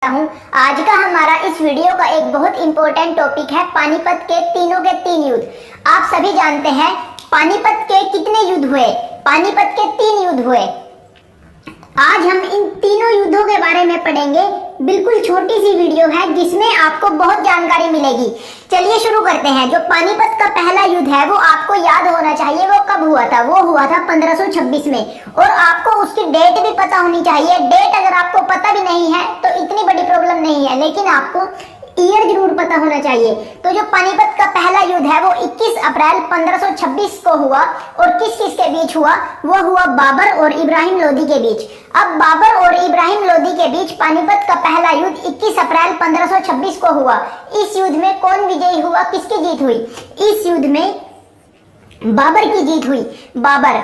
करता हूं। आज का हमारा इस वीडियो का एक बहुत इंपॉर्टेंट टॉपिक है पानीपत के तीनों के तीन युद्ध। आप सभी जानते हैं पानीपत के कितने युद्ध हुए। पानीपत के 3 युद्ध हुए। आज हम इन तीनों युद्धों के बारे में पढ़ेंगे। बिल्कुल छोटी सी वीडियो है जिसमें आपको बहुत जानकारी मिलेगी। चलिए शुरू करते हैं। जो पानीपत का पहला युद्ध है वो आपको याद होना चाहिए। वो कब हुआ था? वो हुआ था 1526 में। और आपको उसकी डेट भी पता होनी चाहिए। डेट अगर आपको पता भी नहीं है तो इतनी बड़ी प्रॉब्लम नहीं है, लेकिन आपको ईयर जरूर पता होना चाहिए। तो जो पानीपत का पहला युद्ध है वो 21 अप्रैल 1526 को हुआ। और किस किस के बीच हुआ? वो हुआ बाबर और इब्राहिम लोदी के बीच। अब बाबर और इब्राहिम लोदी के बीच पानीपत का पहला युद्ध 21 अप्रैल 1526 को हुआ। इस युद्ध में कौन विजयी हुआ? किसकी जीत हुई? इस युद्ध में बाबर की जीत हुई। बाबर,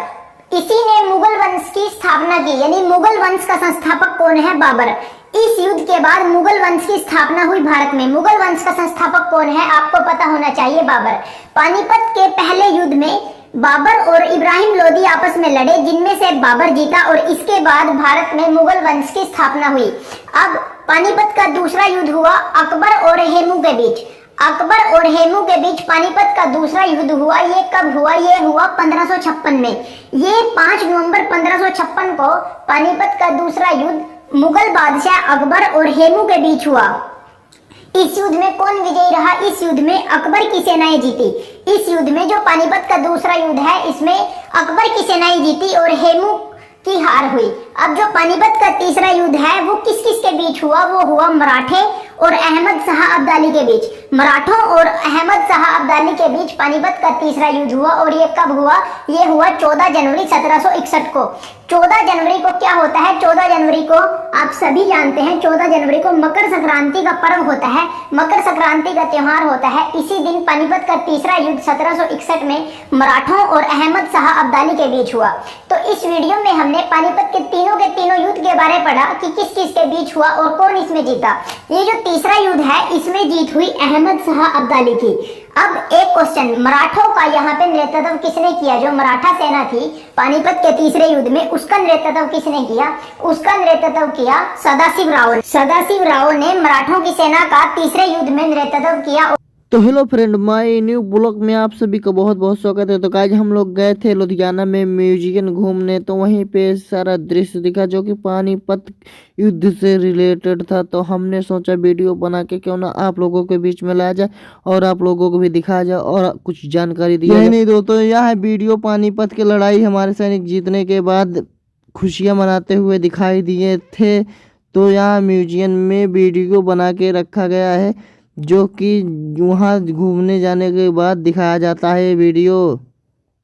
इसी ने मुगल वंश की स्थापना की। यानी मुगल वंश का संस्थापक कौन है? बाबर। इस युद्ध के बाद मुगल वंश की स्थापना हुई भारत में। मुगल वंश का संस्थापक कौन है? आपको पता होना चाहिए, बाबर। पानीपत के पहले युद्ध में बाबर और इब्राहिम लोदी आपस में लड़े, जिनमें से बाबर जीता और इसके बाद भारत में मुगल वंश की स्थापना हुई। अब पानीपत का दूसरा युद्ध हुआ अकबर और हेमू के बीच। अकबर और हेमू के बीच पानीपत का दूसरा युद्ध हुआ। ये कब हुआ? ये हुआ 1556 में। ये 5 नवंबर 1556 को पानीपत का दूसरा युद्ध मुगल बादशाह अकबर और हेमू के बीच हुआ। इस युद्ध में कौन विजयी रहा? इस युद्ध में अकबर की सेनाएं जीती। इस युद्ध में जो पानीपत का दूसरा युद्ध है इसमें अकबर की सेनाएं जीती और हेमू की हार हुई। अब जो पानीपत का तीसरा युद्ध है वो किस किस के बीच हुआ? वो हुआ मराठे और अहमद शाह अब्दाली के बीच। मराठों और अहमद शाह अब्दाली के बीच पानीपत का तीसरा युद्ध हुआ। और ये कब हुआ? ये हुआ 14 जनवरी 1761 को। 14 जनवरी को क्या होता है? 14 जनवरी को आप सभी जानते हैं, 14 जनवरी को मकर संक्रांति का पर्व होता है। मकर संक्रांति का त्योहार होता है। इसी दिन पानीपत का तीसरा युद्ध 1761 में मराठों और अहमद शाह अब्दाली के बीच हुआ। तो इस वीडियो में हमने पानीपत के तीनों युद्ध के बारे में पढ़ा कि किस किस के बीच हुआ और कौन इसमें जीता। ये जो तीसरा युद्ध है इसमें जीत हुई अहमद शाह अब्दाली की। अब एक क्वेश्चन, मराठों का यहाँ पे नेतृत्व किसने किया? जो मराठा सेना थी पानीपत के तीसरे युद्ध में उसका नेतृत्व किसने किया? उसका नेतृत्व किया सदाशिव राव। सदाशिव राव ने मराठों की सेना का तीसरे युद्ध में नेतृत्व किया। तो hello friend, my new blog में आप सभी का बहुत बहुत स्वागत है। तो आज हम लोग गए थे लुधियाना में म्यूजियम घूमने। तो वहीं पे सारा दृश्य दिखा जो कि पानीपत युद्ध से रिलेटेड था। तो हमने सोचा वीडियो बना के क्यों ना आप लोगों के बीच में लाया जाए और आप लोगों को भी दिखाया जाए और कुछ जानकारी दी जाए। नहीं दोस्तों, यह वीडियो पानीपत की लड़ाई हमारे सैनिक जीतने के बाद खुशियाँ मनाते हुए दिखाई दिए थे। तो यहाँ म्यूजियम में वीडियो बना के रखा गया है जो कि वहाँ घूमने जाने के बाद दिखाया जाता है वीडियो।